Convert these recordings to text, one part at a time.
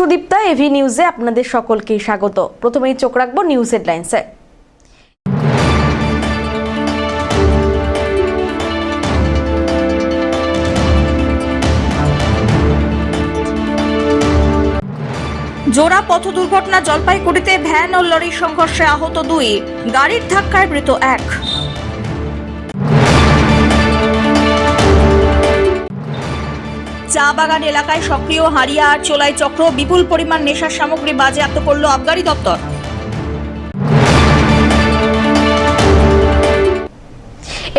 Sudipta AV নিউজে আপনাদের সকলকে স্বাগত। প্রথমেই চোখ রাখবো নিউজ হেডলাইন্সে। জোড়া পথ দুর্ঘটনা, জলপাইগুড়িতে ভ্যান ও লরির সংঘর্ষে আহত 2, গাড়ির ধাক্কায় মৃত 1। চা বাগান এলাকায় সক্রিয় হারিয়া আর চোলাই চক্র, বিপুল পরিমাণ নেশার সামগ্রী বাজেয়াপ্ত করল আবগারি দপ্তর।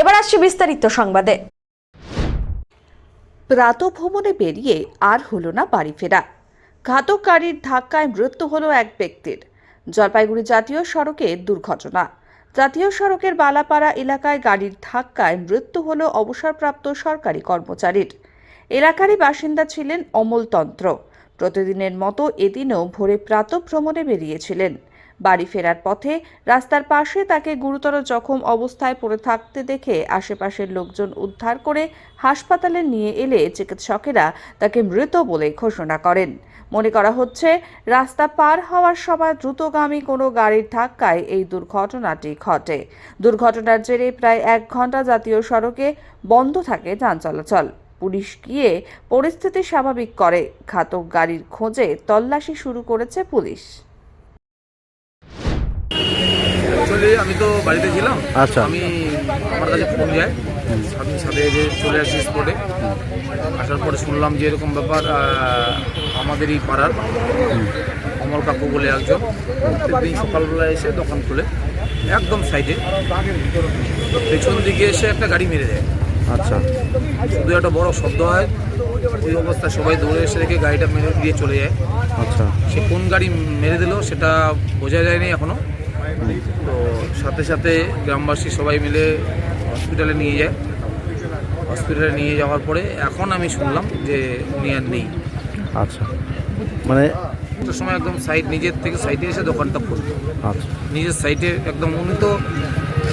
এবার আসছে বিস্তারিত সংবাদে। প্রাতঃভ্রমণে বেরিয়ে আর হলো না বাড়ি ফেরা, ঘাতক গাড়ির ধাক্কায় মৃত্যু হলো এক ব্যক্তির। জলপাইগুড়ি জাতীয় সড়কে দুর্ঘটনা। জাতীয় সড়কের বালাপাড়া এলাকায় গাড়ির ধাক্কায় মৃত্যু হলো অবসরপ্রাপ্ত সরকারি কর্মচারীর। এলাকারই বাসিন্দা ছিলেন অমলতন্ত্র। প্রতিদিনের মতো এদিনও ভোরে প্রাতঃভ্রমণে বেরিয়েছিলেন। বাড়ি ফেরার পথে রাস্তার পাশে তাকে গুরুতর জখম অবস্থায় পড়ে থাকতে দেখে আশেপাশের লোকজন উদ্ধার করে হাসপাতালে নিয়ে এলে চিকিৎসকেরা তাকে মৃত বলে ঘোষণা করেন। মনে করা হচ্ছে, রাস্তা পার হওয়ার সময় দ্রুতগামী কোনো গাড়ির ধাক্কায় এই দুর্ঘটনাটি ঘটে। দুর্ঘটনার জেরে প্রায় 1 ঘন্টা জাতীয় সড়কে বন্ধ থাকে যান চলাচল। পুলিশ গিয়ে পরিস্থিতি স্বাভাবিক করে। ঘাতক গাড়ির খোঁজে তল্লাশি শুরু করেছে পুলিশ। আমি তো বাড়িতে ছিলাম। আচ্ছা, আমি আমার কাছে ফোন যায়, আমি সাথে চলে আসি স্পটে। আসার পরে শুনলাম যে এরকম ব্যাপার আমাদেরই পাড়ার অমল কাকু বলে একজন, প্রত্যেকদিন সকালবেলা এসে দোকান খুলে একদম সাইডে পেছন দিকে এসে একটা গাড়ি মেরে দেয়। আচ্ছা, শুধু একটা বড় শব্দ হয়, ওই অবস্থায় সবাই দৌড়ে এসে দেখে গাড়িটা মেরে দিয়ে চলে যায়। আচ্ছা, সে কোন গাড়ি মেরে দিল সেটা বোঝা যায়নি এখনো। তো সাথে সাথে গ্রামবাসী সবাই মিলে হসপিটালে নিয়ে যায়। হসপিটালে নিয়ে যাওয়ার পরে এখন আমি শুনলাম যে উনি আর নেই। আচ্ছা, মানে একটা সময় একদম নিজের থেকে সাইডে এসে দোকানটা খুলতো। আচ্ছা, নিজের সাইডে একদম উনি তো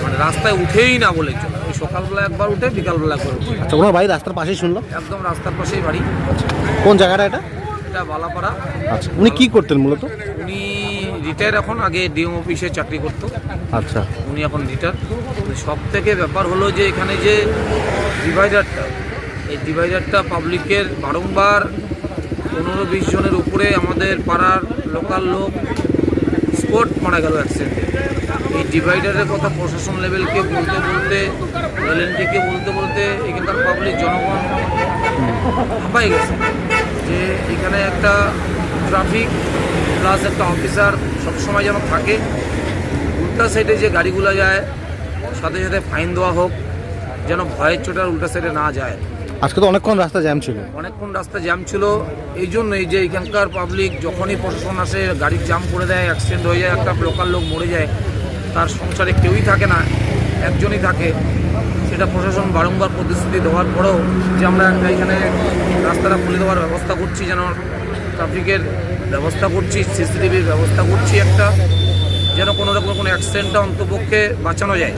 মানে রাস্তায় উঠেই না বলে চলে। ওই সকালবেলা একবার উঠে, বিকালবেলা একবার উঠে। আচ্ছা, ওনার বাড়ি রাস্তার পাশেই শুনলাম। একদম রাস্তার পাশেই বাড়ি। কোন জায়গাটা এটা? এটা বালাপাড়া। আচ্ছা, উনি কি করতেন মূলত? উনি রিটায়ার এখন, আগে ডিএম অফিসে চাকরি করতো। আচ্ছা, উনি এখন রিটায়ার। সব থেকে ব্যাপার হলো যে এখানে যে ডিভাইডারটা, এই ডিভাইডারটা পাবলিকের বারংবার 15-20 জনের উপরে আমাদের পাড়ার লোকাল লোক স্পট মারা গেল অ্যাক্সিডেন্টে। এই ডিভাইডারের কথা প্রশাসন লেভেলকে বলতে বলতে, এলএনটিকে বলতে বলতে এখানকার পাবলিক জনগণ হাঁপাই গেছে যে এখানে একটা ট্রাফিক প্লাস একটা অফিসার সবসময় যেন থাকে। উল্টা সাইডে যে গাড়িগুলো যায় সাথে সাথে ফাইন দেওয়া হোক, যেন ভয়ের চোটার উল্টা সাইডে না যায়। আজকে তো অনেকক্ষণ রাস্তা জ্যাম ছিল। অনেকক্ষণ রাস্তা জ্যাম ছিল। এই জন্যই যে এখানকার পাবলিক যখনই প্রশাসন আসে গাড়ির জ্যাম করে দেয়, অ্যাক্সিডেন্ট হয়ে যায়, একটা লোকাল লোক মরে যায়, তার সংসারে কেউই থাকে না, একজনই থাকে। সেটা প্রশাসন বারংবার প্রতিশ্রুতি দেওয়ার পরেও যে আমরা এখানে রাস্তাটা খুলে দেওয়ার ব্যবস্থা করছি, যেন ট্রাফিকের ব্যবস্থা করছি, সিসিটিভির ব্যবস্থা করছি একটা, যেন কোনো রকম কোনো অ্যাক্সিডেন্টটা অন্তপক্ষে বাঁচানো যায়।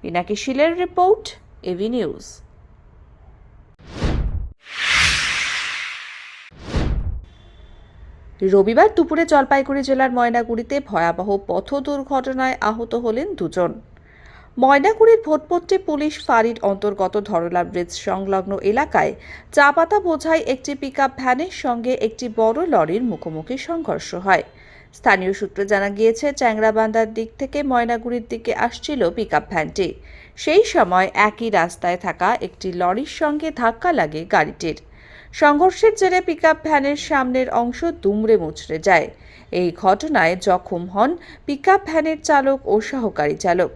পিনাকি শিলের রিপোর্ট, এভি নিউজ। রবিবার দুপুরে জলপাইগুড়ি জেলার ময়নাগুড়িতে ভয়াবহ পথ দুর্ঘটনায় আহত হলেন 2 জন। ময়নাগুড়ির ভোটপট্টি পুলিশ ফাঁড়ির অন্তর্গত ধরলা ব্রিজ সংলগ্ন এলাকায় চা পাতা বোঝাই একটি পিকআপ ভ্যানের সঙ্গে একটি বড় লরির মুখোমুখি সংঘর্ষ হয়। স্থানীয় সূত্রে জানা গিয়েছে, চ্যাংরাবান্ধার দিক থেকে ময়নাগুড়ির দিকে আসছিল পিকআপ ভ্যানটি। সেই সময় একই রাস্তায় থাকা একটি লরির সঙ্গে ধাক্কা লাগে গাড়িটির। সংঘর্ষের জেরে পিকআপ ভ্যানের সামনের অংশ দুমড়ে মুচড়ে যায়। এই ঘটনায় জখম হন পিকআপ ভ্যানের চালক ও সহকারী চালক।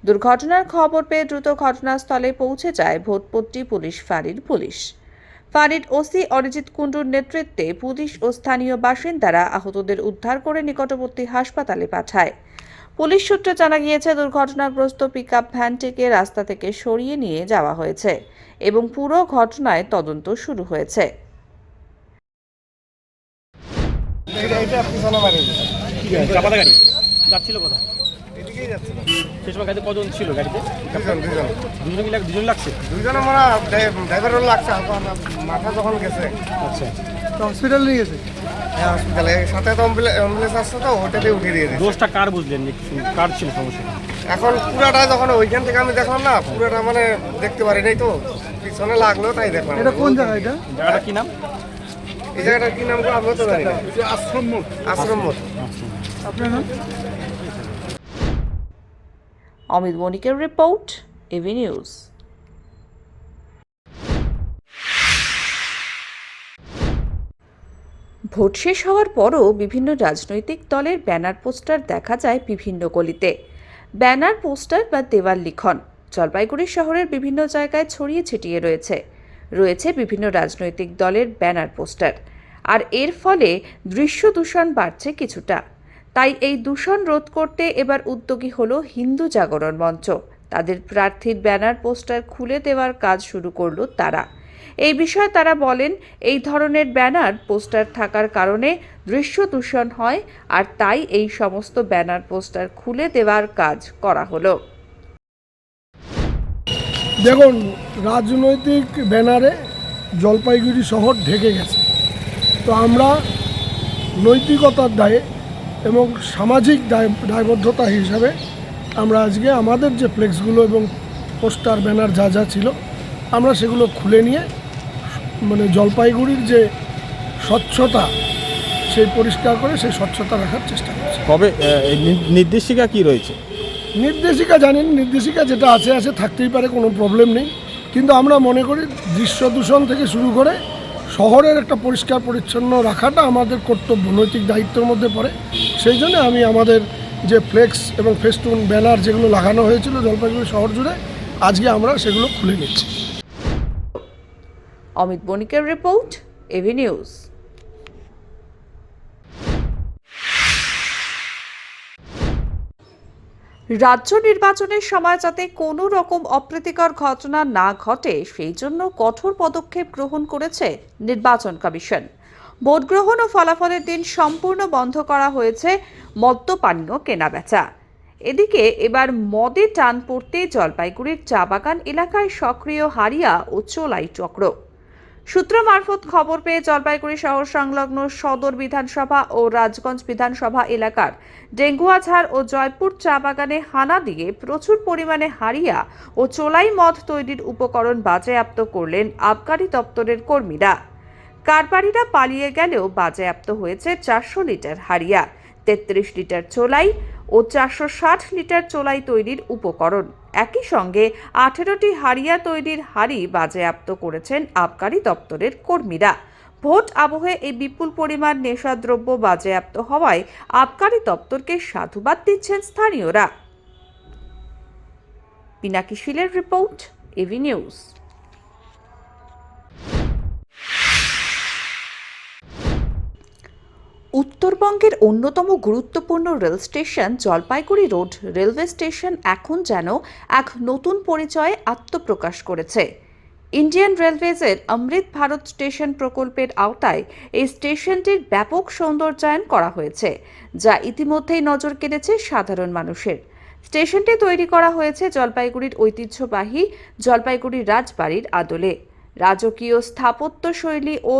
দুর্ঘটনার খবর পেয়ে দ্রুত ঘটনাস্থলে পৌঁছে যায় ভোটপট্টি পুলিশ ফাঁড়ির পুলিশ। ফাঁড়ির ওসি অরিজিৎ কুণ্ডুর নেতৃত্বে পুলিশ ও স্থানীয় বাসিন্দারা আহতদের উদ্ধার করে নিকটবর্তী হাসপাতালে পাঠায়। পুলিশ সূত্রে জানা গিয়েছে, দুর্ঘটনাগ্রস্ত পিকআপ ভ্যানটিকে রাস্তা থেকে সরিয়ে নিয়ে যাওয়া হয়েছে এবং পুরো ঘটনায় তদন্ত শুরু হয়েছে। সেই সময় গাড়িতে কজন ছিল? গাড়িতে দুজন লাগছে। দুজনে মানে ড্রাইভারের লাগছে, মাথা যখন গেছে। আচ্ছা, হসপিটাল নিয়ে গেছে। হ্যাঁ হসপিটালে সাথে তো অ্যাম্বুলেন্স আসছে তো হোটেলে উঠিয়ে দিয়ে দিয়েছে। দোষটা কার বুঝলেন যে কার ছিল সমস্যা? এখন পুরাটা যখন ওইখান থেকে আমি দেখলাম না, পুরাটা মানে দেখতে পারি নাই তো, পিছনে লাগলো তাই দেখলাম। এটা কোন জায়গা এটা? জায়গাটা কি নাম? এই জায়গাটার কি নাম গো আমিও তো জানি না। আশ্রম মোড়। আপনার নাম? অমিত বণিকের রিপোর্ট, এভি নিউজ। ভোট শেষ হওয়ার পরও বিভিন্ন রাজনৈতিক দলের ব্যানার পোস্টার দেখা যায় বিভিন্ন গলিতে। ব্যানার পোস্টার বা দেওয়াল লিখন জলপাইগুড়ি শহরের বিভিন্ন জায়গায় ছড়িয়ে ছিটিয়ে রয়েছে বিভিন্ন রাজনৈতিক দলের ব্যানার পোস্টার। আর এর ফলে দৃশ্য দূষণ বাড়ছে কিছুটা। তাই এই দূষণ রোধ করতে এবার উদ্যোগী হলো হিন্দু জাগরণ মঞ্চ। তাদের প্রার্থীর ব্যানার পোস্টার খুলে দেওয়ার কাজ শুরু করলো তারা। এই বিষয়ে তারা বলেন, এই ধরনের ব্যানার পোস্টার থাকার কারণে দৃশ্য দূষণ হয়, আর তাই এই সমস্ত ব্যানার পোস্টার খুলে দেওয়ার কাজ করা হলো। দেখুন, রাজনৈতিক ব্যানারে জলপাইগুড়ি শহর ঢেকে গেছে। তো আমরা নৈতিকতার দায়ে এবং সামাজিক দায়বদ্ধতা হিসাবে আমরা আজকে আমাদের যে ফ্লেক্সগুলো এবং পোস্টার ব্যানার যা যা ছিল আমরা সেগুলো খুলে নিয়ে মানে জলপাইগুড়ির যে স্বচ্ছতা সেই পরিষ্কার করে সেই স্বচ্ছতা রাখার চেষ্টা করছি। কবে নির্দেশিকা কি রয়েছে? নির্দেশিকা জানেন, নির্দেশিকা যেটা আছে থাকতেই পারে, কোনো প্রবলেম নেই। কিন্তু আমরা মনে করি দৃশ্য দূষণ থেকে শুরু করে শহরের একটা পরিষ্কার পরিচ্ছন্ন রাখাটা আমাদের কর্তব্য, নৈতিক দায়িত্বের মধ্যে পড়ে। সেই জন্য আমি আমাদের যে ফ্লেক্স এবং ফেস্টুন ব্যানার যেগুলো লাগানো হয়েছিল জলপাইগুড়ি শহর জুড়ে, আজকে আমরা সেগুলো খুলে নিচ্ছি। অমিত বণিকের রিপোর্ট, এভি নিউজ। রাজ্য নির্বাচনের সময় যাতে কোনো রকম অপ্রীতিকর ঘটনা না ঘটে সেই জন্য কঠোর পদক্ষেপ গ্রহণ করেছে নির্বাচন কমিশন। ভোট গ্রহণ ও ফলাফলের দিন সম্পূর্ণ বন্ধ করা হয়েছে মদ্যপানীয় কেনাবেচা। এদিকে এবার মদে টান পড়তে জলপাইগুড়ির চা বাগান এলাকায় সক্রিয় হারিয়া ও চোলাই চক্র। সূত্র মারফত খবর পেয়ে জলপাইগুড়ি শহর সংলগ্ন সদর বিধানসভা ও রাজগঞ্জ বিধানসভা এলাকার ডেঙ্গুয়াঝাড় ও জয়পুর চা বাগানে হানা দিয়ে প্রচুর পরিমাণে হারিয়া ও চোলাই মদ তৈরির উপকরণ বাজেয়াপ্ত করলেন আবকারি দপ্তরের কর্মীরা। কারবারিরা পালিয়ে গেলেও বাজেয়াপ্ত হয়েছে 400 লিটার হারিয়া, 33 লিটার চোলাই ও 460 লিটার চোলাই তৈরির উপকরণ। একই সঙ্গে 18টি হারিয়া তৈরির হাড়ি বাজেয়াপ্ত করেছেন আবকারি দপ্তরের কর্মীরা। ভোট আবহে এই বিপুল পরিমাণ নেশাদ্রব্য বাজেয়াপ্ত হওয়ায় আবকারি দপ্তরকে সাধুবাদ দিচ্ছেন স্থানীয়রা। পিনাকি শীলের রিপোর্ট, এভি নিউজ। উত্তরবঙ্গের অন্যতম গুরুত্বপূর্ণ rail station Jalpaiguri road railway station এখন যেন এক নতুন পরিচয়ে আত্মপ্রকাশ করেছে। ইন্ডিয়ান রেলওয়েজের অমৃত ভারত স্টেশন প্রকল্পের আওতায় এই স্টেশনটির ব্যাপক সৌন্দর্যায়ন করা হয়েছে, যা ইতিমধ্যেই নজর কেড়েছে সাধারণ মানুষের। স্টেশনটি তৈরি করা হয়েছে জলপাইগুড়ির ঐতিহ্যবাহী জলপাইগুড়ি রাজবাড়ির আদলে। রাজকীয় স্থাপত্য শৈলী ও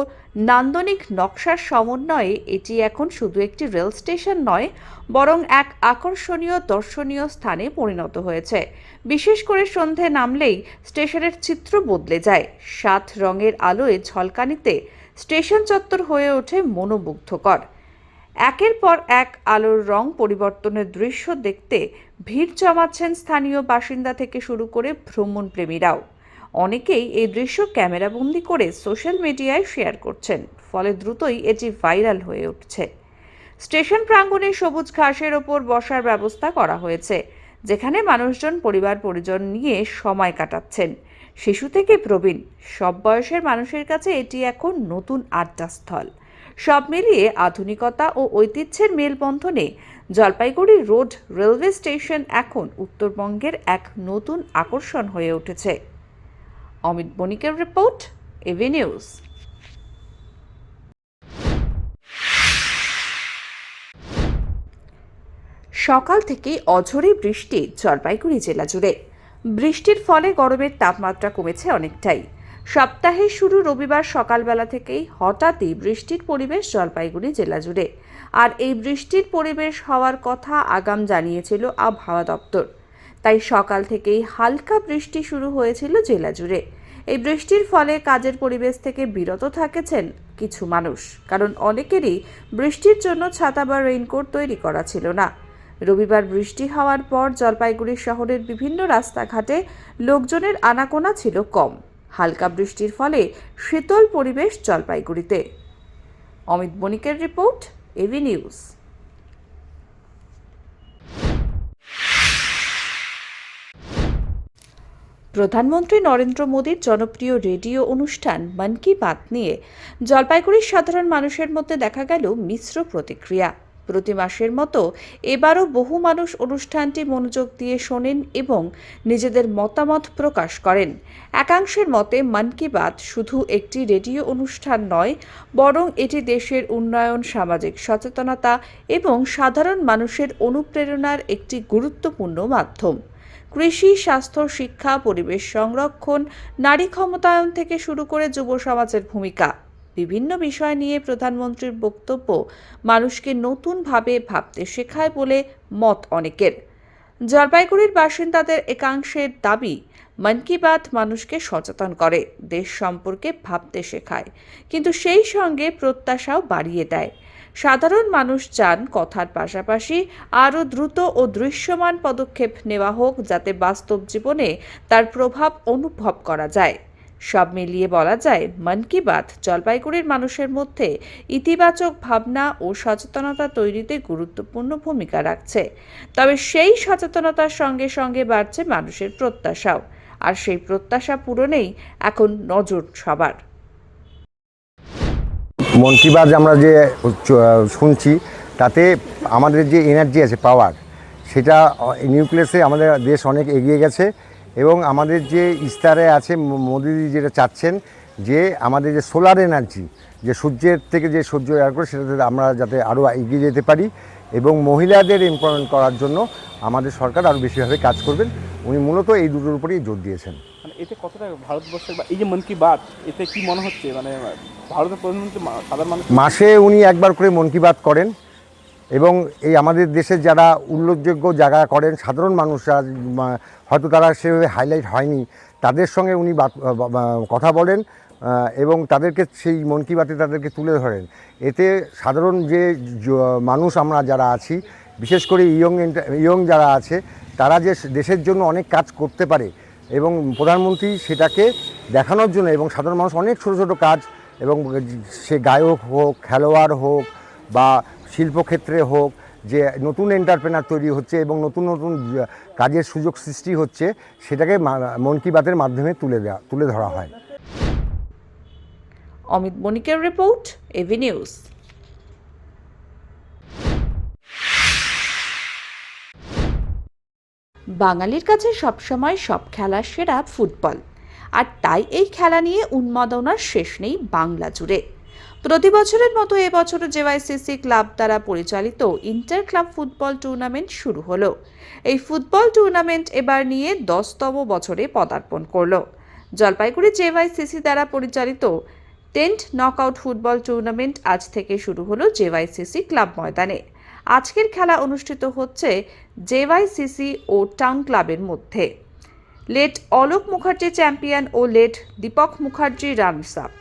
নান্দনিক নকশার সমন্বয়ে এটি এখন শুধু একটি রেল স্টেশন নয়, বরং এক আকর্ষণীয় দর্শনীয় স্থানে পরিণত হয়েছে। বিশেষ করে সন্ধে নামলেই স্টেশনের চিত্র বদলে যায়। 7 রঙের আলোয় ঝলকানিতে স্টেশন চত্বর হয়ে ওঠে মনোমুগ্ধকর। একের পর এক আলোর রং পরিবর্তনের দৃশ্য দেখতে ভিড় জমাচ্ছেন স্থানীয় বাসিন্দা থেকে শুরু করে ভ্রমণ প্রেমীরাও। অনেকেই এই দৃশ্য ক্যামেরাবন্দি করে সোশ্যাল মিডিয়ায় শেয়ার করছেন, ফলে দ্রুতই এটি ভাইরাল হয়ে উঠছে। স্টেশন প্রাঙ্গণে সবুজ ঘাসের ওপর বসার ব্যবস্থা করা হয়েছে, যেখানে মানুষজন পরিবার পরিজন নিয়ে সময় কাটাচ্ছেন। শিশু থেকে প্রবীণ সব বয়সের মানুষের কাছে এটি এখন নতুন আড্ডাস্থল। সব মিলিয়ে আধুনিকতা ও ঐতিহ্যের মেলবন্ধনে জলপাইগুড়ি রোড রেলওয়ে স্টেশন এখন উত্তরবঙ্গের এক নতুন আকর্ষণ হয়ে উঠেছে। অমিত বণিকের রিপোর্ট, এভি নিউজ। সকাল থেকে অঝোরে বৃষ্টি জলপাইগুড়ি জেলা জুড়ে। বৃষ্টির ফলে গরমের তাপমাত্রা কমেছে অনেকটাই। সপ্তাহের শুরু রবিবার সকালবেলা থেকেই হঠাৎই বৃষ্টির পরিবেশ জলপাইগুড়ি জেলা জুড়ে। আর এই বৃষ্টির পরিবেশ হওয়ার কথা আগাম জানিয়েছিল আবহাওয়া দপ্তর। তাই সকাল থেকেই হালকা বৃষ্টি শুরু হয়েছিল জেলা জুড়ে। এই বৃষ্টির ফলে কাজের পরিবেশ থেকে বিরত থাকেছেন কিছু মানুষ, কারণ অনেকেরই বৃষ্টির জন্য ছাতা বা রেইনকোট তৈরি করা ছিল না। রবিবার বৃষ্টি হওয়ার পর জলপাইগুড়ি শহরের বিভিন্ন রাস্তাঘাটে লোকজনের আনাগোনা ছিল কম। হালকা বৃষ্টির ফলে শীতল পরিবেশ জলপাইগুড়িতে। অমিত বণিকের রিপোর্ট, এভি নিউজ। প্রধানমন্ত্রী নরেন্দ্র মোদীর জনপ্রিয় রেডিও অনুষ্ঠান মন কি বাত নিয়ে জলপাইগুড়ির সাধারণ মানুষের মধ্যে দেখা গেল মিশ্র প্রতিক্রিয়া। প্রতি মাসের মতো এবারও বহু মানুষ অনুষ্ঠানটি মনোযোগ দিয়ে শোনেন এবং নিজেদের মতামত প্রকাশ করেন। একাংশের মতে মন কি বাত শুধু একটি রেডিও অনুষ্ঠান নয়, বরং এটি দেশের উন্নয়ন, সামাজিক সচেতনতা এবং সাধারণ মানুষের অনুপ্রেরণার একটি গুরুত্বপূর্ণ মাধ্যম। কৃষি, স্বাস্থ্য, শিক্ষা, পরিবেশ সংরক্ষণ, নারী ক্ষমতায়ন থেকে শুরু করে যুব সমাজের ভূমিকা, বিভিন্ন বিষয় নিয়ে প্রধানমন্ত্রীর বক্তব্য মানুষকে নতুনভাবে ভাবতে শেখায় বলে মত অনেকের। জলপাইগুড়ির বাসিন্দাদের একাংশের দাবি, মন কি বাত মানুষকে সচেতন করে, দেশ সম্পর্কে ভাবতে শেখায়, কিন্তু সেই সঙ্গে প্রত্যাশাও বাড়িয়ে দেয়। সাধারণ মানুষ চান কথার পাশাপাশি আরও দ্রুত ও দৃশ্যমান পদক্ষেপ নেওয়া হোক, যাতে বাস্তব জীবনে তার প্রভাব অনুভব করা যায়। সব মিলিয়ে বলা যায়, মন কি বাত জলপাইগুড়ির মানুষের মধ্যে ইতিবাচক ভাবনা ও সচেতনতা তৈরিতে গুরুত্বপূর্ণ ভূমিকা রাখছে। তবে সেই সচেতনতার সঙ্গে সঙ্গে বাড়ছে মানুষের প্রত্যাশাও, আর সেই প্রত্যাশা পূরণেই এখন নজর সবার। মন কি বাত আমরা যে শুনছি, তাতে আমাদের যে এনার্জি আছে, পাওয়ার, সেটা নিউক্লিয়াসে আমাদের দেশ অনেক এগিয়ে গেছে। এবং আমাদের যে ইস্তারে আছে, মোদিজি যেটা চাচ্ছেন যে আমাদের যে সোলার এনার্জি, যে সূর্যের থেকে যে সূর্য এয়ার করে, সেটাতে আমরা যাতে আরও এগিয়ে যেতে পারি এবং মহিলাদের এমপ্লয়মেন্ট করার জন্য আমাদের সরকার আরও বেশিভাবে কাজ করবেন। উনি মূলত এই দুটোর উপরেই জোর দিয়েছেন। মানে এতে কতটা ভারতবর্ষের বা এই যে মন কি বাত, এতে কি মনে হচ্ছে মানে ভারতের প্রধানমন্ত্রী সাধারণ মানুষ মাসে উনি একবার করে মন কি বাত করেন এবং এই আমাদের দেশের যারা উল্লেখযোগ্য জায়গা করেন, সাধারণ মানুষরা হয়তো তারা সেভাবে হাইলাইট হয়নি, তাদের সঙ্গে উনি কথা বলেন এবং তাদেরকে সেই মন কি বাতে তাদেরকে তুলে ধরেন। এতে সাধারণ যে মানুষ আমরা যারা আছি, বিশেষ করে ইয়ং যারা আছে, তারা যে দেশের জন্য অনেক কাজ করতে পারে এবং প্রধানমন্ত্রী সেটাকে দেখানোর জন্য, এবং সাধারণ মানুষ অনেক ছোটো ছোটো কাজ, এবং সে গায়ক হোক, খেলোয়াড় হোক বা শিল্পক্ষেত্রে হোক, যে নতুন এন্টারপ্রেনার তৈরি হচ্ছে এবং নতুন নতুন কাজের সুযোগ সৃষ্টি হচ্ছে, সেটাকে মন কি বাতের মাধ্যমে তুলে ধরা হয়। অমিত বণিকের রিপোর্ট, এভি নিউজ। বাঙালির কাছে সবসময় সব খেলার সেরা ফুটবল, আর তাই এই খেলা নিয়ে উন্মাদনার শেষ নেই বাংলা জুড়ে। প্রতি বছরের মতো এবছরও জেওয়াইসিসি ক্লাব দ্বারা পরিচালিত ইন্টার ক্লাব ফুটবল টুর্নামেন্ট শুরু হলো। এই ফুটবল টুর্নামেন্ট এবার নিয়ে 10তম বছরে পদার্পণ করলো। জলপাইগুড়ি জেওয়াইসিসি দ্বারা পরিচালিত 10th নকআউট ফুটবল টুর্নামেন্ট আজ থেকে শুরু হলো জেওয়াইসিসি ক্লাব ময়দানে। আজকের খেলা অনুষ্ঠিত হচ্ছে জেওয়াইসিসি ও টাউন ক্লাবের মধ্যে। লেট অলোক মুখার্জি চ্যাম্পিয়ন ও late Dipak Mukherjee runners up.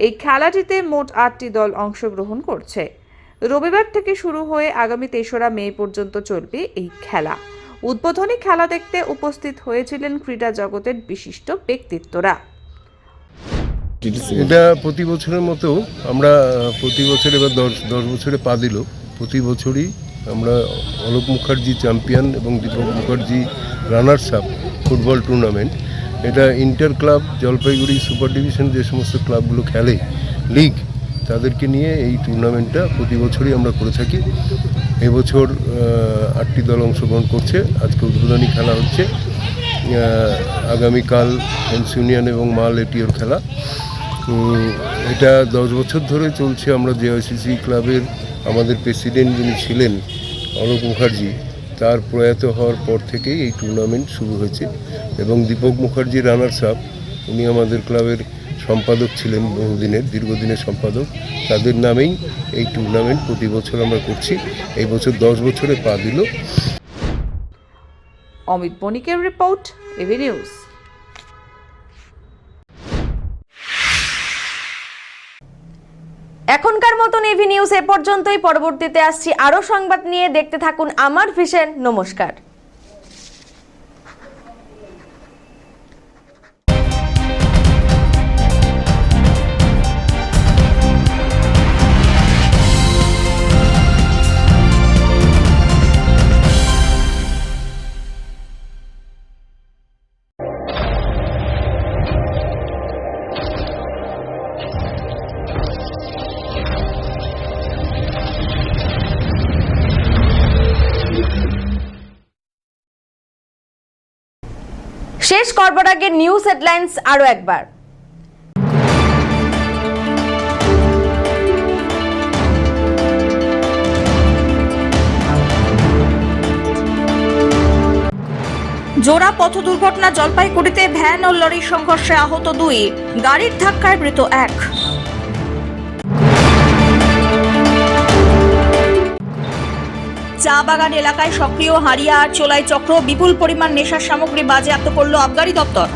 এই খেলাটিতে মোট 8টি দল অংশগ্রহণ করছে। রবিবার থেকে শুরু হয়ে আগামী 3রা মে পর্যন্ত চলবে এই খেলা। উদ্বোধনী খেলা দেখতে উপস্থিত হয়েছিলেন ক্রীড়া জগতের বিশিষ্ট ব্যক্তিত্বরা। এটা প্রতি বছরের মতো আমরা প্রতি বছর, এবার 10 বছরে পা দিল, প্রতি বছরই আমরা অলোক মুখার্জি চ্যাম্পিয়ন এবং Dipak Mukherjee runners up football tournament, এটা inter club Jalpaiguri super division যে সমস্ত ক্লাবগুলো খেলে লিগ, তাদেরকে নিয়ে এই টুর্নামেন্টটা প্রতি বছরই আমরা করে থাকি। এবছর 8টি দল অংশগ্রহণ করছে। আজকে উদ্বোধনী খেলা হচ্ছে, আগামীকাল হেন্স ইউনিয়ন এবং মাল এটিওর খেলা। এটা 10 বছর ধরে চলছে। আমরা জেওয়াইসিসি ক্লাবের আমাদের প্রেসিডেন্ট যিনি ছিলেন অলোক মুখার্জি, তার প্রয়াত হওয়ার পর থেকেই এই টুর্নামেন্ট শুরু হয়েছে এবং দীপক মুখার্জি রানার্স আপ উনি আমাদের ক্লাবের সম্পাদক ছিলেন, দীর্ঘদিনের সম্পাদক। তাদের নামেই এই টুর্নামেন্ট প্রতি বছর আমরা করছি। এই বছর 10 বছরে পা দিল। অমিত বণিকের রিপোর্ট, এভি নিউজ। এখনকার মতন এভি নিউজ এ পর্যন্তই। পরবর্তীতে আসছি আরো সংবাদ নিয়ে। দেখতে থাকুন আমার ভিশন। নমস্কার। শেষ করবার আগে নিউজ হেডলাইন্স আরো একবার। জোড়া পথ দুর্ঘটনা, জলপাইগুড়িতে ভ্যান ও লরির সংঘর্ষে আহত 2, গাড়ির ধাক্কায় মৃত 1। চা বাগান এলাকায় সক্রিয় হারিয়া আর চোলাই চক্র, বিপুল পরিমাণ নেশার সামগ্রী বাজেয়াপ্ত করল আবগারি দপ্তর।